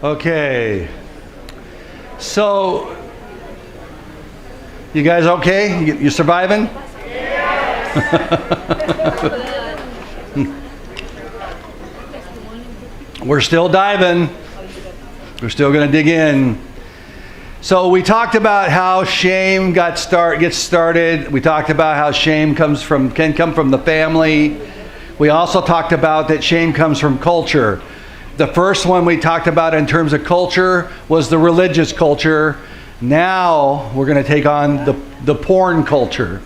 Okay. So, you guys okay? You surviving? We're still diving. We're still going to dig in. So we talked about how shame gets started. We talked about how shame can come from the family. We also talked about that shame comes from culture. The first one we talked about in terms of culture was the religious culture. Now we're going to take on the porn culture.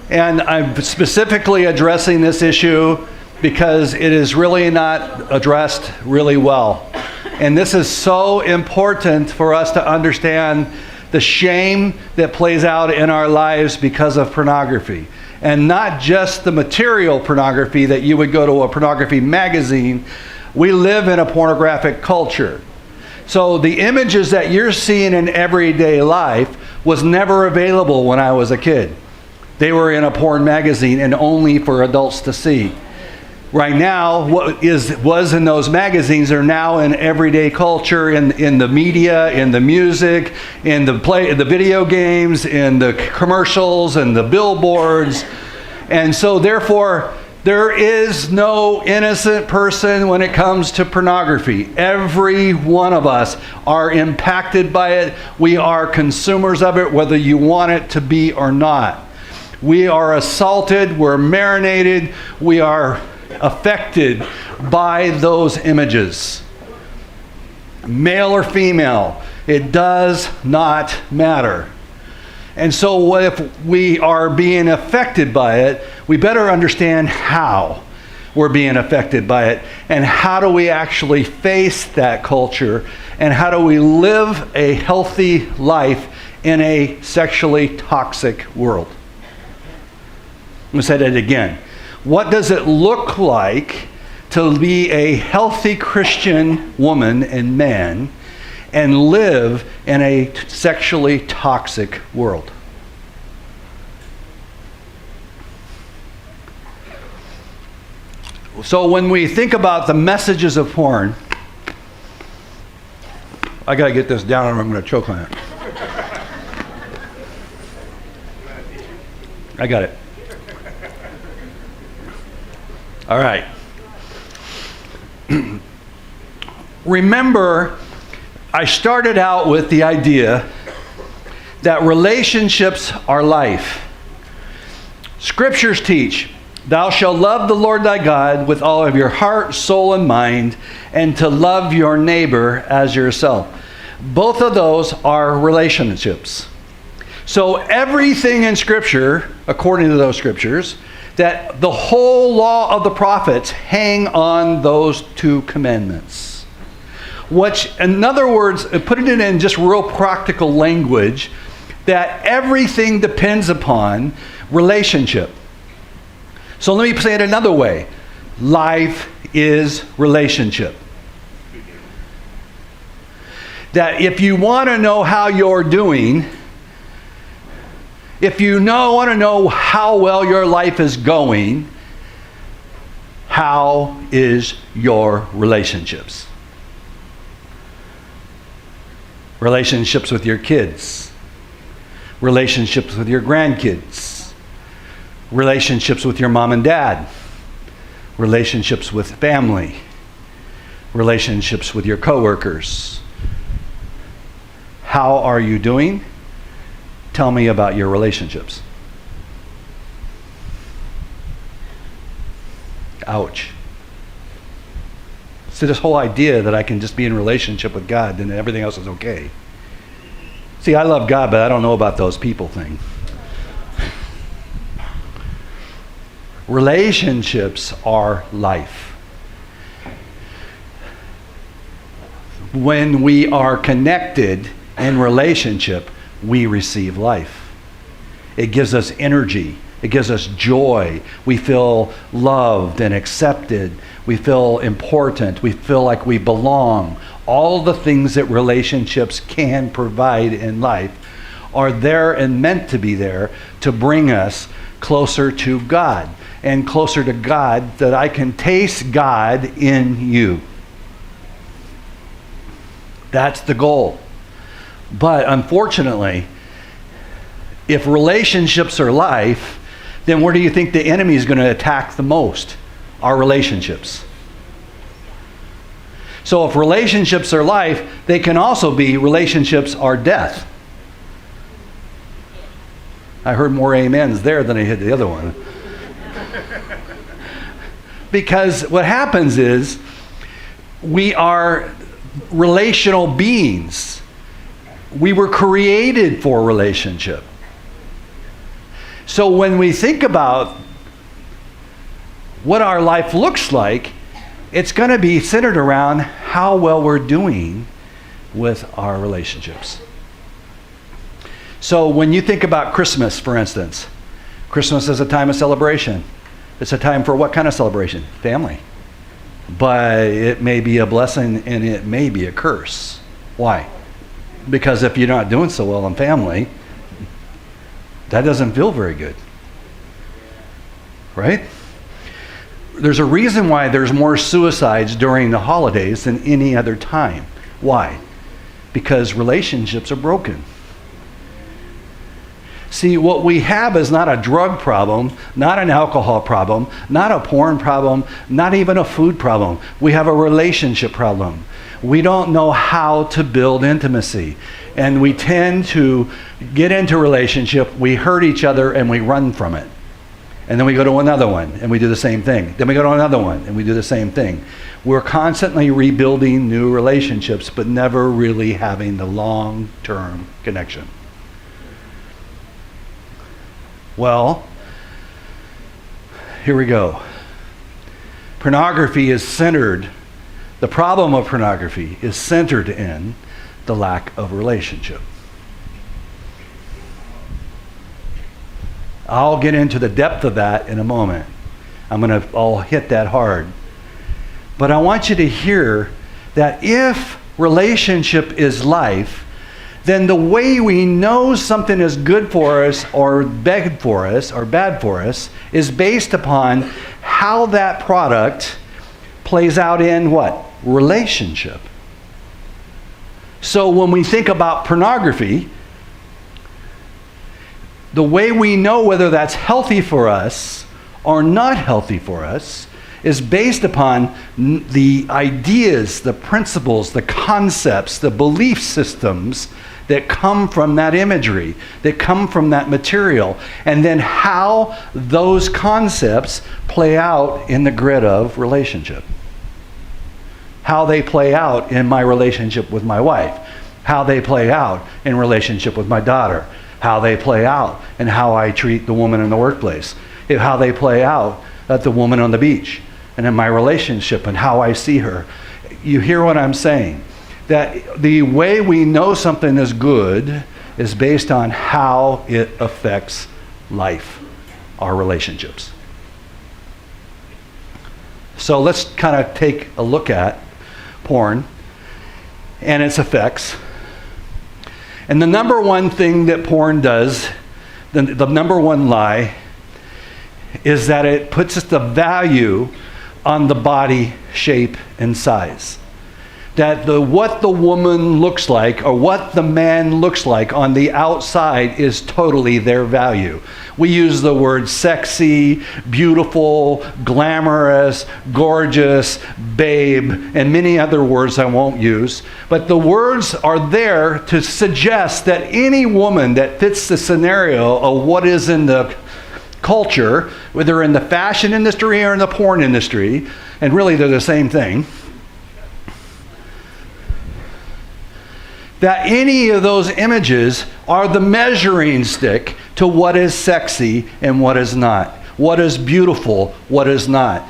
And I'm specifically addressing this issue because it is really not addressed really well. And this is so important for us to understand the shame that plays out in our lives because of pornography. And not just the material pornography that you would go to a pornography magazine. We live in a pornographic culture. So the images that you're seeing in everyday life was never available when I was a kid. They were in a porn magazine and only for adults to see. Right now, what was in those magazines are now in everyday culture, in the media, in the music, in the video games, in the commercials, and the billboards. And so therefore, there is no innocent person when it comes to pornography. Every one of us are impacted by it. We are consumers of it, whether you want it to be or not. We are assaulted, we're marinated, we are affected by those images. Male or female, it does not matter. And so if we are being affected by it, we better understand how we're being affected by it and how do we actually face that culture and how do we live a healthy life in a sexually toxic world. I'm going to say that again. What does it look like to be a healthy Christian woman and man and live in a sexually toxic world? So when we think about the messages of porn, I got to get this down or I'm going to choke on it. I got it. All right. Remember, I started out with the idea that relationships are life. Scriptures teach, thou shalt love the Lord thy God with all of your heart, soul, and mind, and to love your neighbor as yourself. Both of those are relationships. So everything in Scripture, according to those Scriptures, that the whole law of the prophets hang on those two commandments. Which, in other words, putting it in just real practical language, that everything depends upon relationship. So let me say it another way. Life is relationship. That if you want to know how you're doing, if you want to know how well your life is going, how is your relationships? Relationships with your kids, relationships with your grandkids, relationships with your mom and dad, relationships with family, relationships with your coworkers. How are you doing? Tell me about your relationships. Ouch. So this whole idea that I can just be in relationship with God and everything else is okay. See, I love God, but I don't know about those people thing. Relationships are life. When we are connected in relationship, we receive life. It gives us energy. It gives us joy. We feel loved and accepted. We feel important. We feel like we belong. All the things that relationships can provide in life are there and meant to be there to bring us closer to God. And closer to God, that I can taste God in you. That's the goal. But unfortunately, if relationships are life, then where do you think the enemy is going to attack the most? Our relationships. So if relationships are life, they can also be relationships are death. I heard more amens there than I hit the other one. Because what happens is we are relational beings. We were created for relationship. So when we think about what our life looks like, it's going to be centered around how well we're doing with our relationships. So when you think about Christmas, for instance, Christmas is a time of celebration. It's a time for what kind of celebration? Family. But it may be a blessing and it may be a curse. Why? Because if you're not doing so well in family, that doesn't feel very good. Right? There's a reason why there's more suicides during the holidays than any other time. Why? Because relationships are broken. See, what we have is not a drug problem, not an alcohol problem, not a porn problem, not even a food problem. We have a relationship problem. We don't know how to build intimacy. And we tend to get into a relationship, we hurt each other, and we run from it. And then we go to another one, and we do the same thing. Then we go to another one, and we do the same thing. We're constantly rebuilding new relationships, but never really having the long-term connection. Well, here we go. Pornography is centered, the problem of pornography is centered in the lack of relationship. I'll get into the depth of that in a moment. I'll hit that hard. But I want you to hear that if relationship is life, then the way we know something is good for us or bad for us is based upon how that product plays out in what? Relationship. So when we think about pornography, the way we know whether that's healthy for us or not healthy for us is based upon the ideas, the principles, the concepts, the belief systems that come from that imagery, that come from that material, and then how those concepts play out in the grid of relationship. How they play out in my relationship with my wife, how they play out in relationship with my daughter, how they play out in how I treat the woman in the workplace, how they play out at the woman on the beach, and in my relationship and how I see her. You hear what I'm saying? That the way we know something is good is based on how it affects life, our relationships. So let's kind of take a look at porn and its effects. And the number one thing that porn does, the number one lie, is that it puts the value on the body shape and size. That what the woman looks like or what the man looks like on the outside is totally their value. We use the word sexy, beautiful, glamorous, gorgeous, babe, and many other words I won't use. But the words are there to suggest that any woman that fits the scenario of what is in the culture, whether in the fashion industry or in the porn industry, and really they're the same thing, that any of those images are the measuring stick to what is sexy and what is not, what is beautiful, what is not.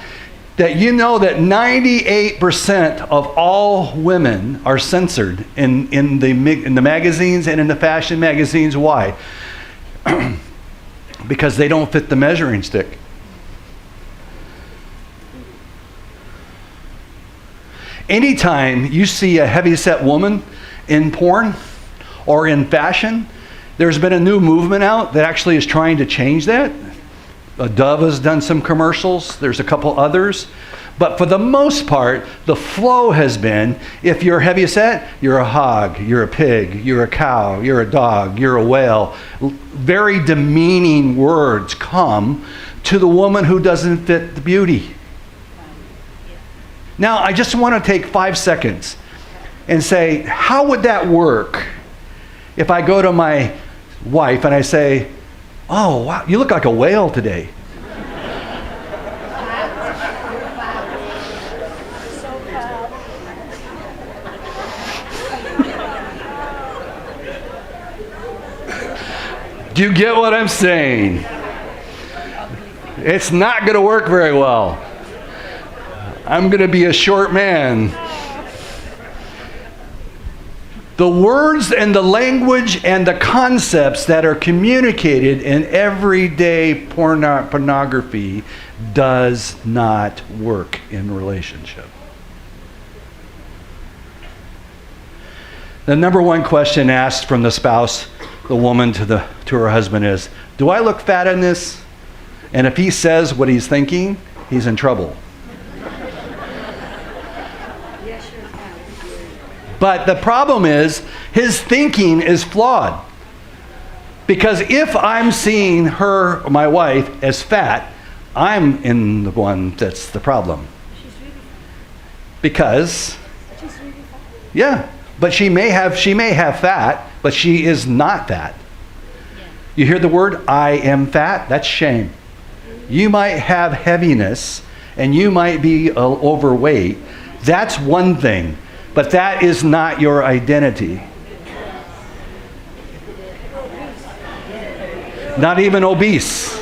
That you know that 98% of all women are censored in the magazines and in the fashion magazines. Why? Because they don't fit the measuring stick. Anytime you see a heavy-set woman in porn or in fashion, there's been a new movement out that actually is trying to change that. Dove has done some commercials. There's a couple others. But for the most part, the flow has been, if you're heavy set, you're a hog, you're a pig, you're a cow, you're a dog, you're a whale. Very demeaning words come to the woman who doesn't fit the beauty. Now, I just want to take 5 seconds and say, how would that work if I go to my wife and I say, oh, wow, you look like a whale today. Do you get what I'm saying? It's not going to work very well. I'm going to be a short man. The words and the language and the concepts that are communicated in everyday pornography does not work in relationship. The number one question asked from the spouse, the woman to her husband is, do I look fat in this? And if he says what he's thinking, he's in trouble. But the problem is, his thinking is flawed. Because if I'm seeing her, my wife, as fat, I'm in the one that's the problem. Because, yeah, but she may have fat, but she is not fat. You hear the word, I am fat? That's shame. You might have heaviness, and you might be overweight. That's one thing. But that is not your identity. Not even obese.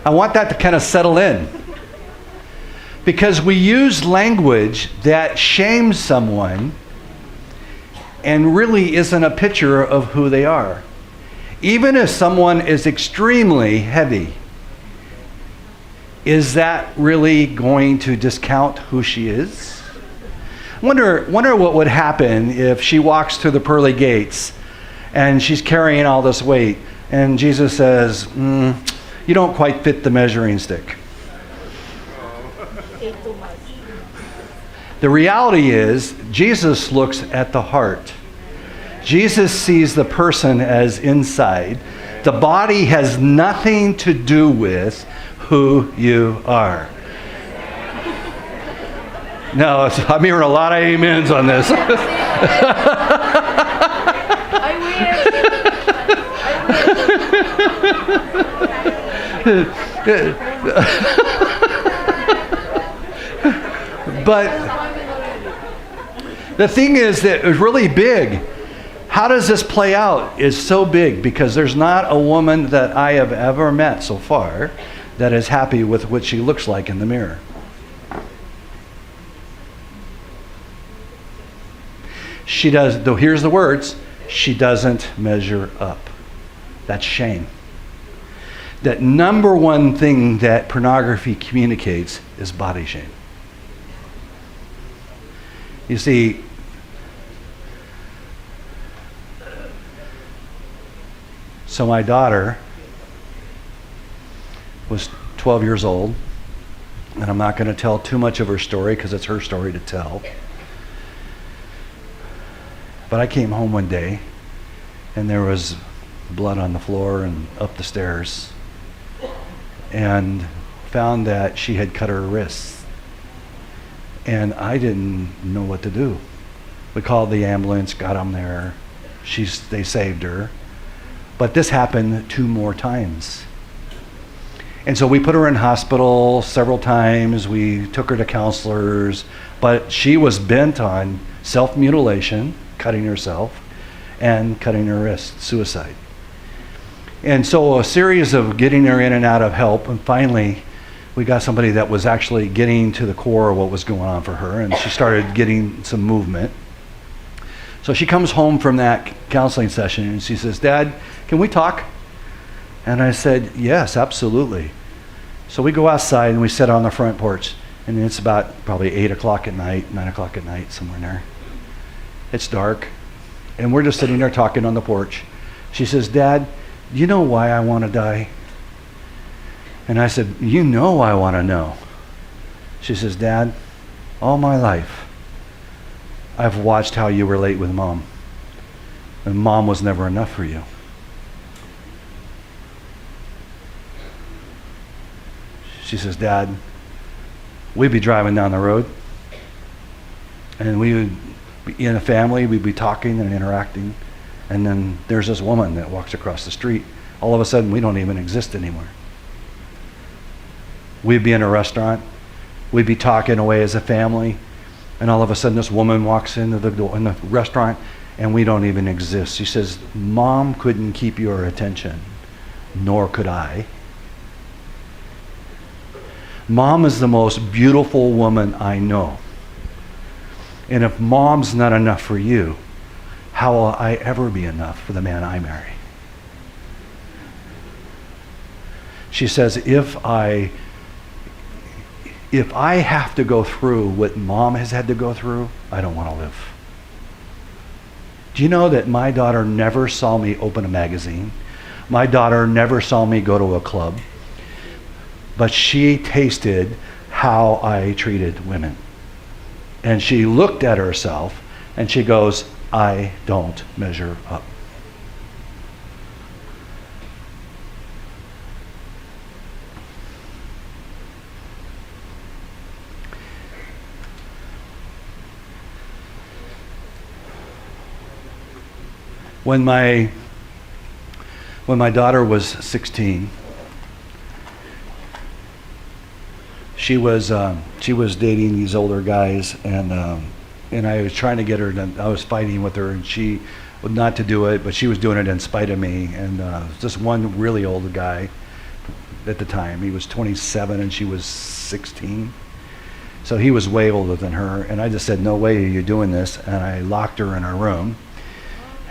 I want that to kind of settle in. Because we use language that shames someone and really isn't a picture of who they are. Even if someone is extremely heavy, is that really going to discount who she is? Wonder what would happen if she walks through the pearly gates and she's carrying all this weight and Jesus says, you don't quite fit the measuring stick. The reality is, Jesus looks at the heart. Jesus sees the person as inside. The body has nothing to do with who you are. No, I'm hearing a lot of amens on this. But the thing is that it's really big. How does this play out? It's so big because there's not a woman that I have ever met so far that is happy with what she looks like in the mirror. She does, though here's the words, she doesn't measure up. That's shame. That number one thing that pornography communicates is body shame. You see, so my daughter was 12 years old, and I'm not going to tell too much of her story because it's her story to tell. But I came home one day, and there was blood on the floor and up the stairs, and found that she had cut her wrists. And I didn't know what to do. We called the ambulance, got them there. They saved her. But this happened 2 more times. And so we put her in hospital several times. We took her to counselors. But she was bent on self-mutilation, cutting herself, and cutting her wrist, suicide. And so a series of getting her in and out of help, and finally we got somebody that was actually getting to the core of what was going on for her, and she started getting some movement. So she comes home from that counseling session and she says, Dad, can we talk? And I said, yes, absolutely. So we go outside and we sit on the front porch. And it's about probably 8 o'clock at night, 9 o'clock at night, somewhere in there. It's dark. And we're just sitting there talking on the porch. She says, Dad, do you know why I want to die? And I said, you know I want to know. She says, Dad, all my life, I've watched how you relate with Mom. And Mom was never enough for you. She says, Dad, we'd be driving down the road, and we would be in a family, we'd be talking and interacting, and then there's this woman that walks across the street. All of a sudden, we don't even exist anymore. We'd be in a restaurant, we'd be talking away as a family, and all of a sudden this woman walks into the door in the restaurant, and we don't even exist. She says, Mom couldn't keep your attention, nor could I. Mom is the most beautiful woman I know. And if Mom's not enough for you, how will I ever be enough for the man I marry? She says, if I have to go through what Mom has had to go through, I don't want to live. Do you know that my daughter never saw me open a magazine? My daughter never saw me go to a club. But she tasted how I treated women. And she looked at herself and she goes, I don't measure up. When my daughter was 16, she was dating these older guys, and I was trying to get her to, I was fighting with her, and she not to do it, but she was doing it in spite of me. And just one really old guy at the time, he was 27 and she was 16, so he was way older than her. And I just said, no way are you doing this, and I locked her in her room,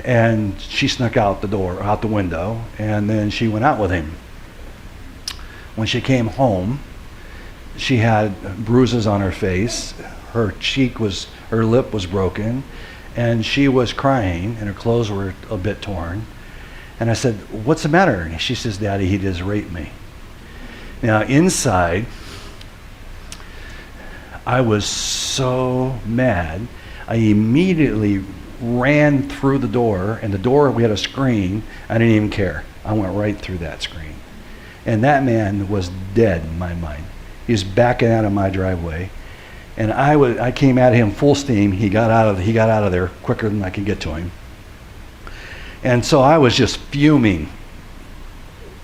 and she snuck out the window, and then she went out with him. When she came home, she had bruises on her face, her lip was broken, and she was crying, and her clothes were a bit torn. And I said, what's the matter? And she says, Daddy, he just raped me. Now inside, I was so mad, I immediately ran through the door, and the door, we had a screen, I didn't even care. I went right through that screen. And that man was dead in my mind. He was backing out of my driveway, and I came at him full steam. He got out of there quicker than I could get to him. And so I was just fuming.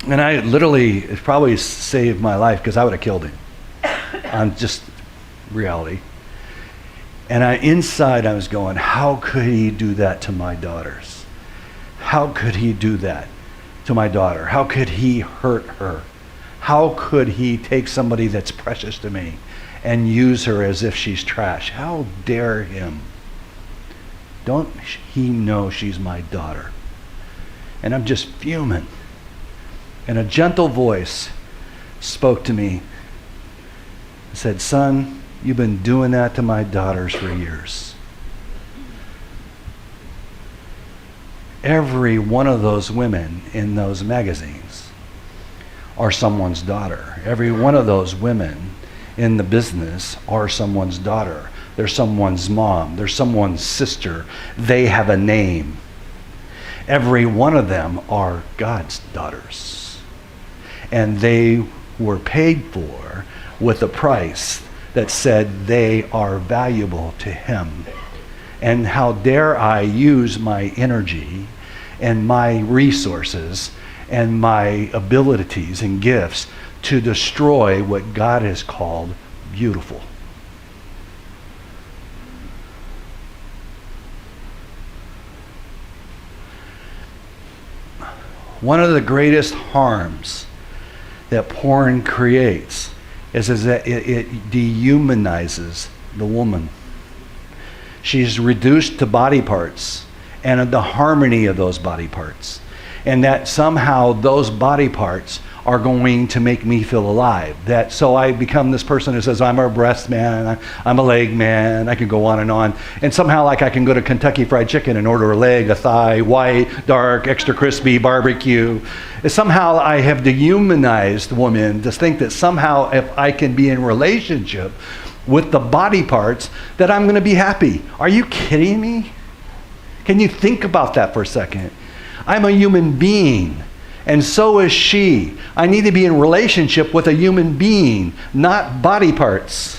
And I literally, it probably saved my life, because I would have killed him. On just reality. And inside I was going, how could he do that to my daughters? How could he do that to my daughter? How could he hurt her? How could he take somebody that's precious to me and use her as if she's trash? How dare him? Don't he know she's my daughter? And I'm just fuming. And a gentle voice spoke to me and said, son, you've been doing that to my daughters for years. Every one of those women in those magazines are someone's daughter. Every one of those women in the business are someone's daughter. They're someone's mom. They're someone's sister. They have a name. Every one of them are God's daughters. And they were paid for with a price that said they are valuable to him. And how dare I use my energy and my resources and my abilities and gifts to destroy what God has called beautiful. One of the greatest harms that porn creates is that it dehumanizes the woman. She's reduced to body parts and the harmony of those body parts. and that somehow those body parts are going to make me feel alive. That so I become this person who says, I'm a breast man, I'm a leg man, I can go on. And somehow like I can go to Kentucky Fried Chicken and order a leg, a thigh, white, dark, extra crispy, barbecue. Somehow I have dehumanized women to think that somehow if I can be in relationship with the body parts, that I'm gonna be happy. Are you kidding me? Can you think about that for a second? I'm a human being. And so is she. I need to be in relationship with a human being, not body parts.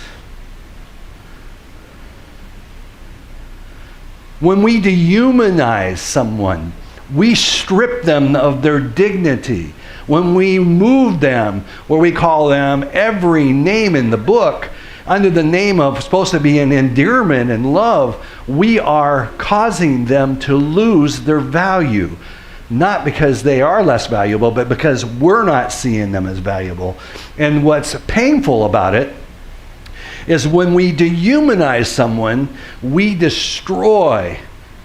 When we dehumanize someone, we strip them of their dignity. When we move them, where we call them every name in the book, under the name of supposed to be an endearment and love, we are causing them to lose their value. Not because they are less valuable, but because we're not seeing them as valuable. And what's painful about it is when we dehumanize someone, we destroy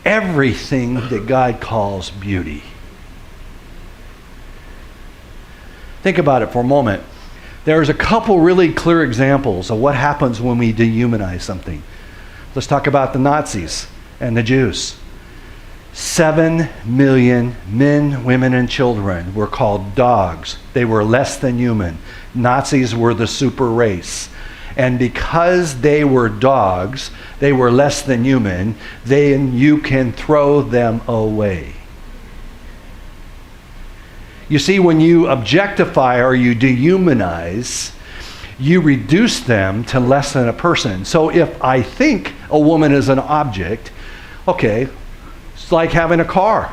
everything that God calls beauty. Think about it for a moment. There's a couple really clear examples of what happens when we dehumanize something. Let's talk about the Nazis and the Jews. 7 million men, women, and children were called dogs. They were less than human. Nazis were the super race. And because they were dogs, they were less than human, then you can throw them away. You see, when you objectify or you dehumanize, you reduce them to less than a person. So if I think a woman is an object, okay, it's like having a car.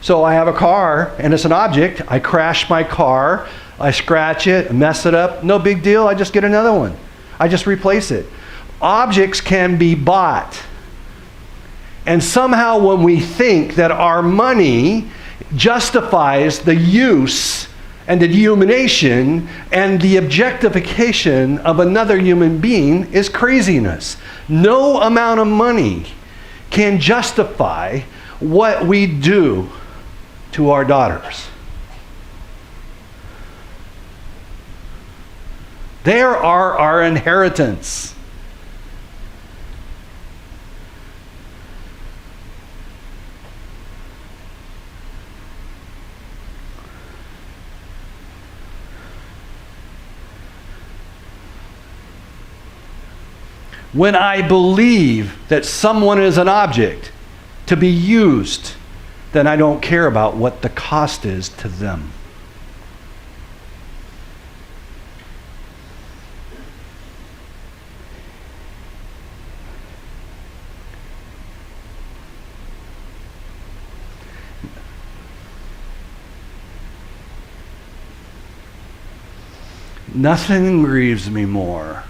So I have a car and it's an object. I crash my car, I scratch it, mess it up, no big deal, I just get another one. I just replace it. Objects can be bought. And somehow when we think that our money justifies the use and the dehumanization and the objectification of another human being is craziness. No amount of money can justify what we do to our daughters. They are our inheritance. When I believe that someone is an object to be used, then I don't care about what the cost is to them. Nothing grieves me more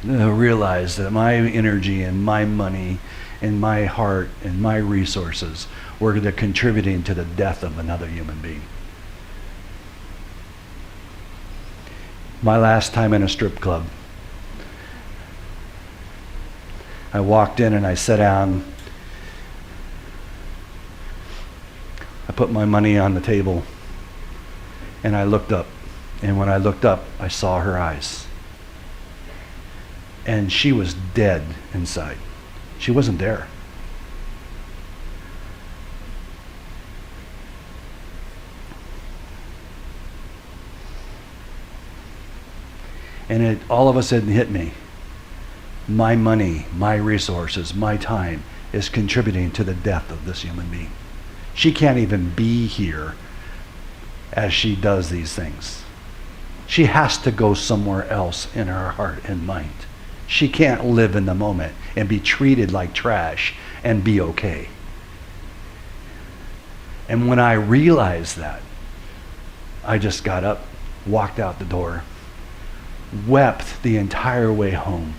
to realize that my energy and my money and my heart and my resources were contributing to the death of another human being. My last time in a strip club, I walked in and I sat down. I put my money on the table and I looked up. And when I looked up, I saw her eyes. And she was dead inside. She wasn't there. And it all of a sudden hit me. My money, my resources, my time is contributing to the death of this human being. She can't even be here as she does these things. She has to go somewhere else in her heart and mind. She can't live in the moment and be treated like trash and be okay. And when I realized that, I just got up, walked out the door, wept the entire way home.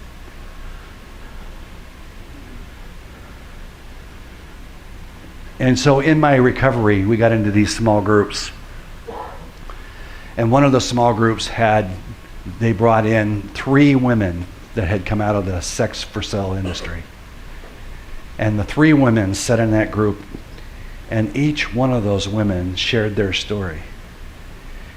And so in my recovery, we got into these small groups. And one of the small groups they brought in 3 women that had come out of the sex for sale industry. And the 3 women sat in that group, and each one of those women shared their story.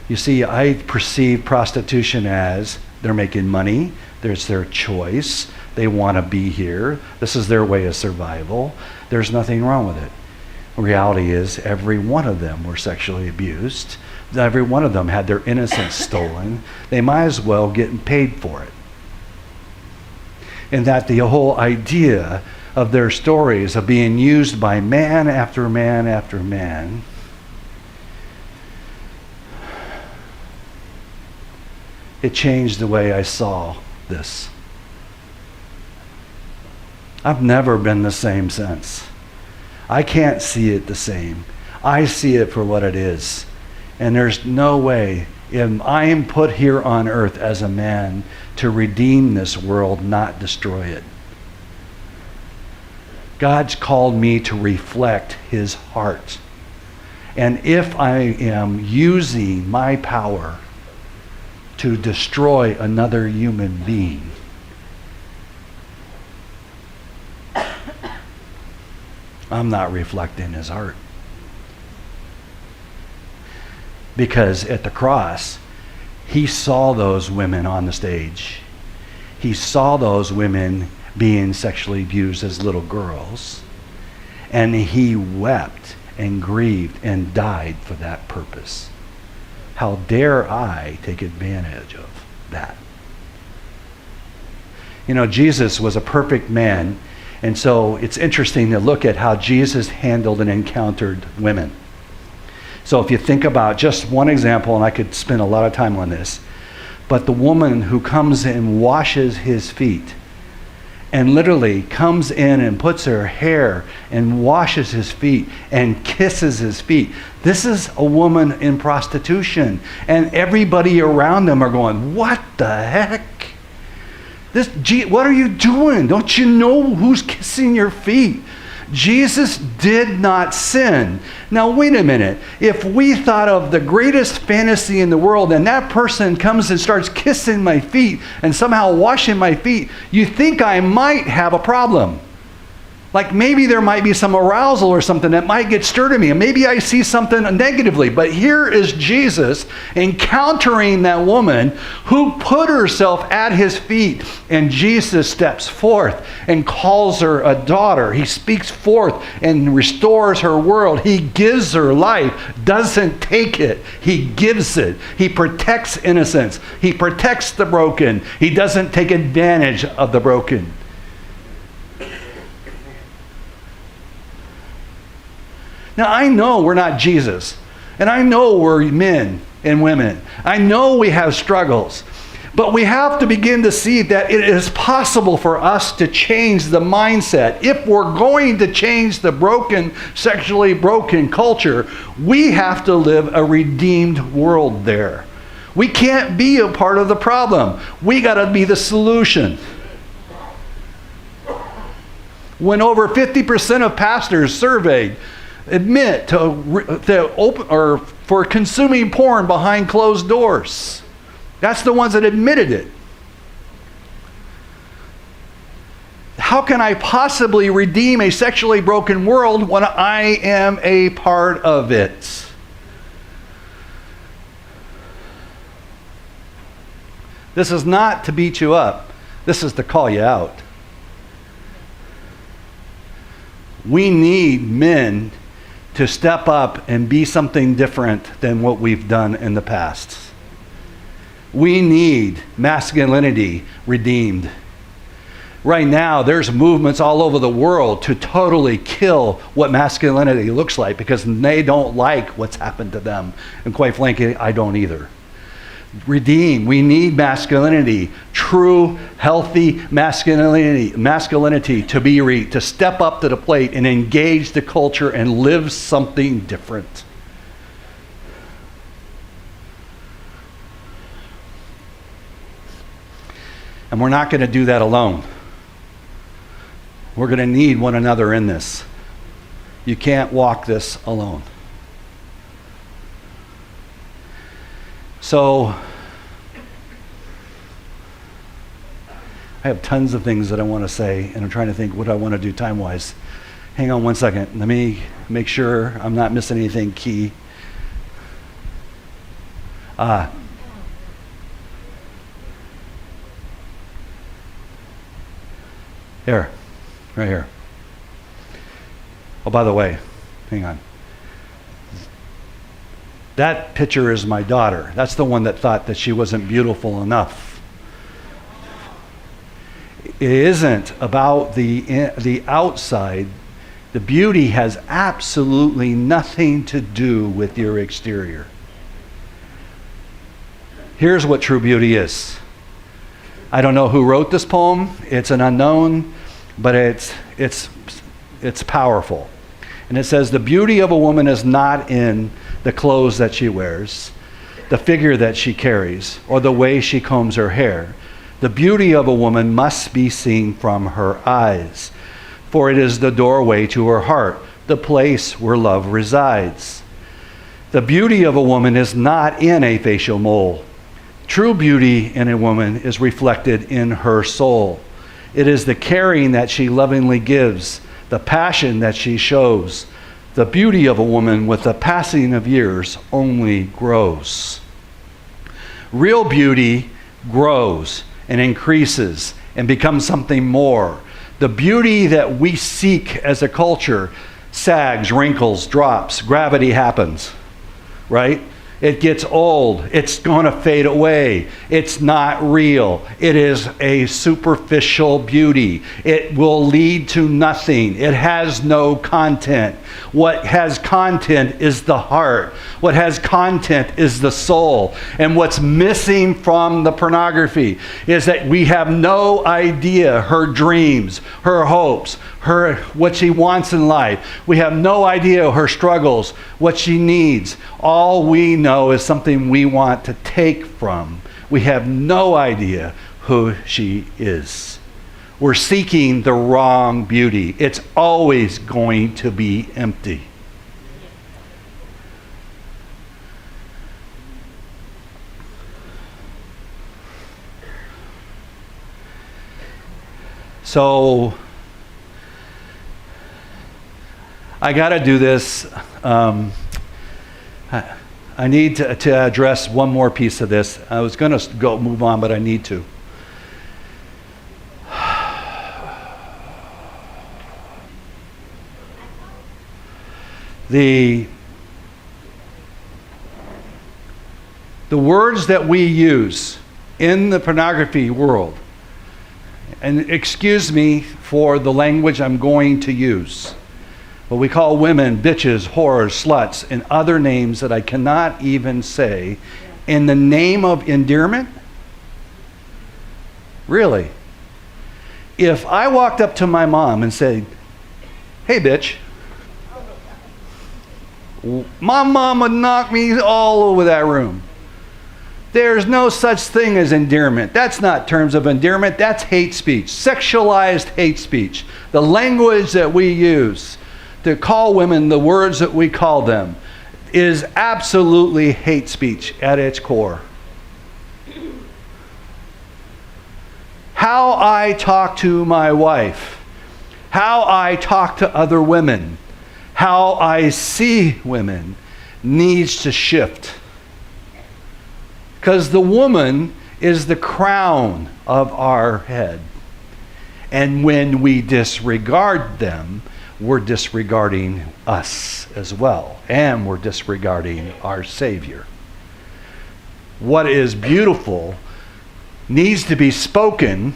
You see, I perceive prostitution as they're making money, there's their choice, they want to be here, this is their way of survival, there's nothing wrong with it. The reality is every one of them were sexually abused, every one of them had their innocence stolen, they might as well get paid for it. And that the whole idea of their stories of being used by man after man after man it changed the way I saw this. I've never been the same since. I can't see it the same. I see it for what it is. And there's no way, if I am put here on earth as a man to redeem this world, not destroy it. God's called me to reflect his heart. And if I am using my power to destroy another human being, I'm not reflecting his heart. Because at the cross, he saw those women on the stage. He saw those women being sexually abused as little girls. And he wept and grieved and died for that purpose. How dare I take advantage of that? You know, Jesus was a perfect man, and so it's interesting to look at how Jesus handled and encountered women. So if you think about just one example, and I could spend a lot of time on this, but the woman who comes and washes his feet, and literally comes in and puts her hair and washes his feet and kisses his feet. This is a woman in prostitution. And everybody around them are going, what the heck? What are you doing? Don't you know who's kissing your feet? Jesus did not sin. Now wait a minute. If we thought of the greatest fantasy in the world and that person comes and starts kissing my feet and somehow washing my feet, you think I might have a problem. Like maybe there might be some arousal or something that might get stirred in me, and maybe I see something negatively. But here is Jesus encountering that woman who put herself at his feet, and Jesus steps forth and calls her a daughter. He speaks forth and restores her world. He gives her life, doesn't take it. He gives it. He protects innocence. He protects the broken. He doesn't take advantage of the broken. Now, I know we're not Jesus, and I know we're men and women. I know we have struggles, but we have to begin to see that it is possible for us to change the mindset. If we're going to change the broken, sexually broken culture, we have to live a redeemed world there. We can't be a part of the problem. We got to be the solution. When over 50% of pastors surveyed admit to open or for consuming porn behind closed doors. That's the ones that admitted it. How can I possibly redeem a sexually broken world when I am a part of it? This is not to beat you up. This is to call you out. We need men to step up and be something different than what we've done in the past. We need masculinity redeemed. Right now, there's movements all over the world to totally kill what masculinity looks like because they don't like what's happened to them. And quite frankly, I don't either. Redeem. We need masculinity, true, healthy masculinity to step up to the plate and engage the culture and live something different. And we're not going to do that alone. We're going to need one another in this. You can't walk this alone. So, I have tons of things that I want to say, and I'm trying to think what I want to do time-wise. Hang on one second. Let me make sure I'm not missing anything key. Here, right here. Oh, by the way, hang on. That picture is my daughter. That's the one that thought that she wasn't beautiful enough. It isn't about the outside. The beauty has absolutely nothing to do with your exterior. Here's what true beauty is. I don't know who wrote this poem. It's an unknown, but it's powerful. And it says, the beauty of a woman is not in the clothes that she wears, the figure that she carries, or the way she combs her hair. The beauty of a woman must be seen from her eyes, for it is the doorway to her heart, the place where love resides. The beauty of a woman is not in a facial mole. True beauty in a woman is reflected in her soul. It is the caring that she lovingly gives, the passion that she shows. The beauty of a woman with the passing of years only grows. Real beauty grows and increases and becomes something more. The beauty that we seek as a culture sags, wrinkles, drops, gravity happens, right? It gets old. It's going to fade away. It's not real. It is a superficial beauty. It will lead to nothing. It has no content. What has content is the heart. What has content is the soul. And what's missing from the pornography is that we have no idea her dreams, her hopes, what she wants in life. We have no idea her struggles, what she needs. All we know is something we want to take from. We have no idea who she is. We're seeking the wrong beauty. It's always going to be empty. So I got to do this. I need to address one more piece of this. I was going to move on, but I need to. The words that we use in the pornography world, and excuse me for the language I'm going to use, but we call women bitches, whores, sluts, and other names that I cannot even say in the name of endearment? Really? If I walked up to my mom and said, hey bitch, my mom would knock me all over that room. There's no such thing as endearment. That's not terms of endearment. That's hate speech, sexualized hate speech. The language that we use to call women the words that we call them is absolutely hate speech at its core. How I talk to my wife, how I talk to other women, how I see women needs to shift. Because the woman is the crown of our head. And when we disregard them, we're disregarding us as well. And we're disregarding our Savior. What is beautiful needs to be spoken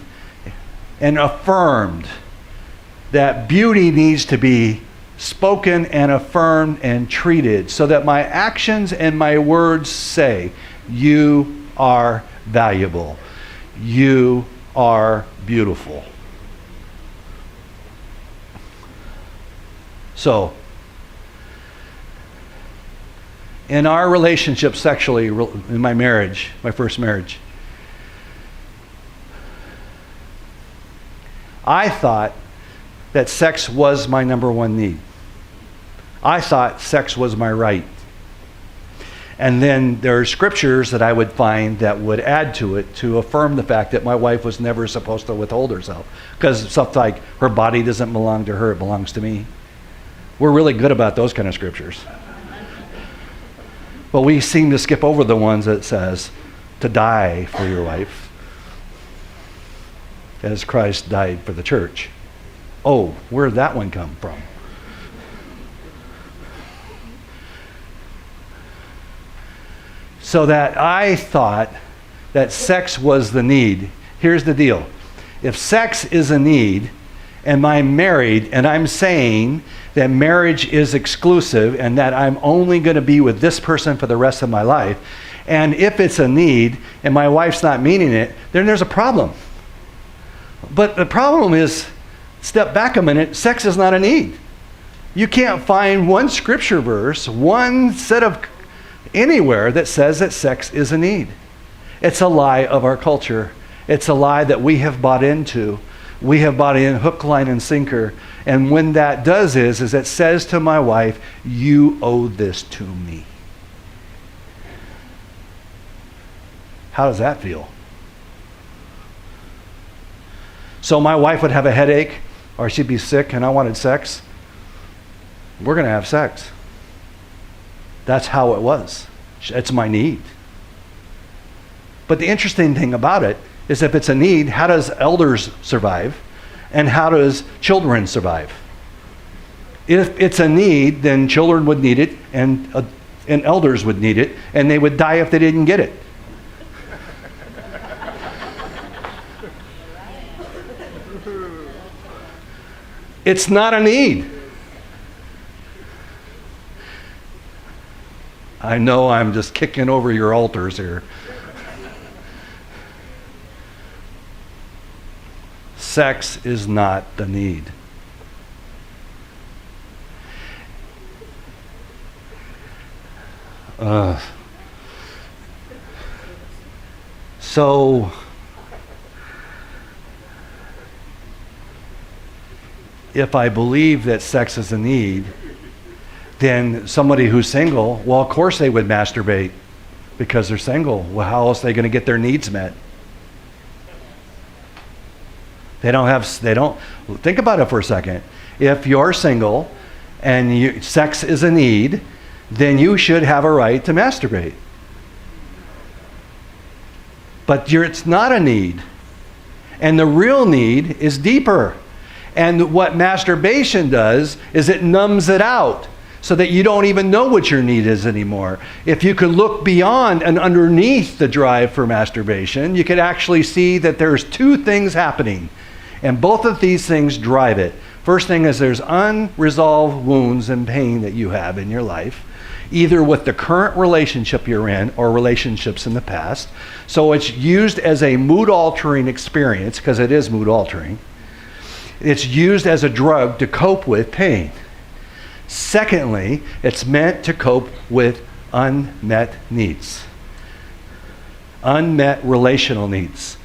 and affirmed. That beauty needs to be spoken and affirmed and treated so that my actions and my words say, you are valuable. You are beautiful. So, in our relationship sexually, in my marriage, my first marriage, I thought that sex was my number one need. I thought sex was my right. And then there are scriptures that I would find that would add to it to affirm the fact that my wife was never supposed to withhold herself. Because stuff like her body doesn't belong to her, it belongs to me. We're really good about those kind of scriptures. But we seem to skip over the ones that says to die for your wife as Christ died for the church. Oh, where'd that one come from? So that I thought that sex was the need. Here's the deal. If sex is a need, and I'm married, and I'm saying that marriage is exclusive and that I'm only going to be with this person for the rest of my life, and if it's a need and my wife's not meaning it, then there's a problem. But the problem is, step back a minute, sex is not a need. You can't find one scripture verse, one set of anywhere that says that sex is a need. It's a lie of our culture. It's a lie that we have bought into. We have bought in hook, line, and sinker. And when that does is it says to my wife, you owe this to me. How does that feel? So my wife would have a headache, or she'd be sick and I wanted sex. We're going to have sex. That's how it was. It's my need. But the interesting thing about it is if it's a need, how does elders survive? And how does children survive? If it's a need, then children would need it, and elders would need it, and they would die if they didn't get it. It's not a need. I know I'm just kicking over your altars here. Sex is not the need. So if I believe that sex is a need, then somebody who's single, well, of course they would masturbate because they're single. Well, how else are they going to get their needs met? They don't, think about it for a second. If you're single and sex is a need, then you should have a right to masturbate. But it's not a need. And the real need is deeper. And what masturbation does is it numbs it out so that you don't even know what your need is anymore. If you could look beyond and underneath the drive for masturbation, you could actually see that there's two things happening. And both of these things drive it. First thing is there's unresolved wounds and pain that you have in your life, either with the current relationship you're in or relationships in the past. So it's used as a mood-altering experience, because it is mood-altering. It's used as a drug to cope with pain. Secondly, it's meant to cope with unmet needs. Unmet relational needs.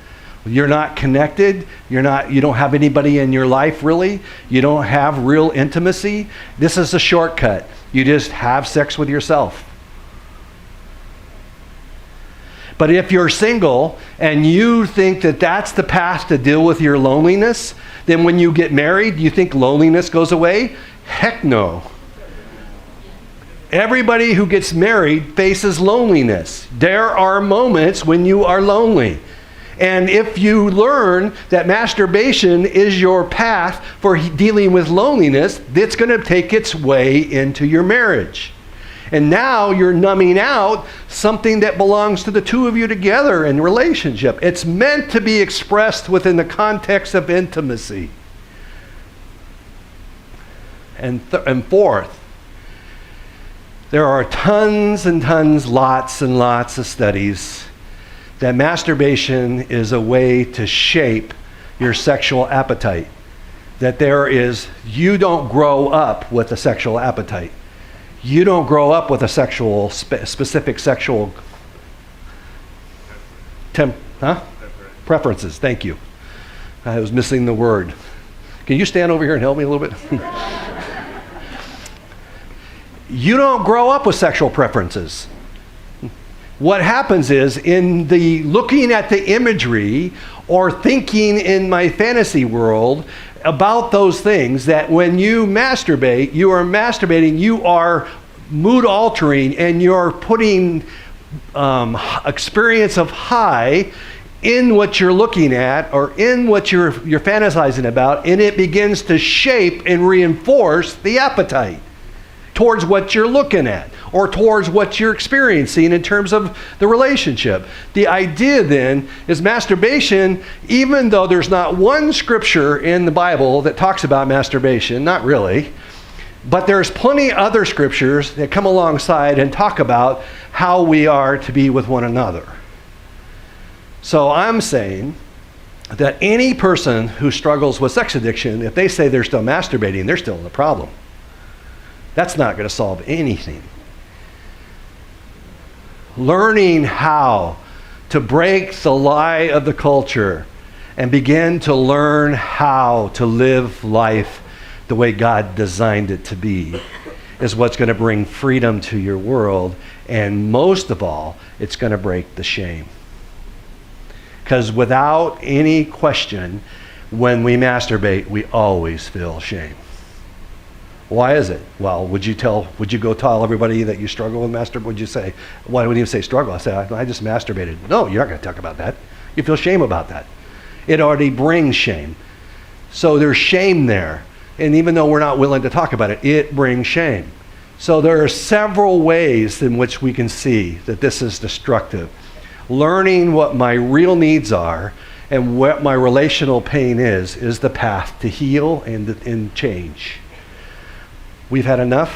You're not connected, you don't have anybody in your life really, you don't have real intimacy. This is a shortcut. You just have sex with yourself. But if you're single and you think that that's the path to deal with your loneliness, then when you get married, you think loneliness goes away? Heck no. Everybody who gets married faces loneliness. There are moments when you are lonely. And if you learn that masturbation is your path for dealing with loneliness, it's going to take its way into your marriage. And now you're numbing out something that belongs to the two of you together in relationship. It's meant to be expressed within the context of intimacy. And fourth, there are tons and tons, lots and lots of studies that masturbation is a way to shape your sexual appetite. That you don't grow up with a sexual appetite. You don't grow up with a specific sexual preferences. Thank you. I was missing the word. Can you stand over here and help me a little bit? You don't grow up with sexual preferences. what happens is in the looking at the imagery or thinking in my fantasy world about those things, that when you masturbate, you are mood altering, and you're putting experience of high in what you're looking at or in what you're fantasizing about, and it begins to shape and reinforce the appetite towards what you're looking at or towards what you're experiencing in terms of the relationship. The idea then is masturbation, even though there's not one scripture in the Bible that talks about masturbation, not really, but there's plenty other scriptures that come alongside and talk about how we are to be with one another. So I'm saying that any person who struggles with sex addiction, if they say they're still masturbating, they're still in the problem. That's not going to solve anything. Learning how to break the lie of the culture and begin to learn how to live life the way God designed it to be is what's going to bring freedom to your world. And most of all, it's going to break the shame. Because without any question, when we masturbate, we always feel shame. Why is it? Well, would you go tell everybody that you struggle with masturbation? Would you say, why would you say struggle? I say, I just masturbated. No, you're not going to talk about that. You feel shame about that. It already brings shame. So there's shame there. And even though we're not willing to talk about it, it brings shame. So there are several ways in which we can see that this is destructive. Learning what my real needs are and what my relational pain is the path to heal and change. We've had enough.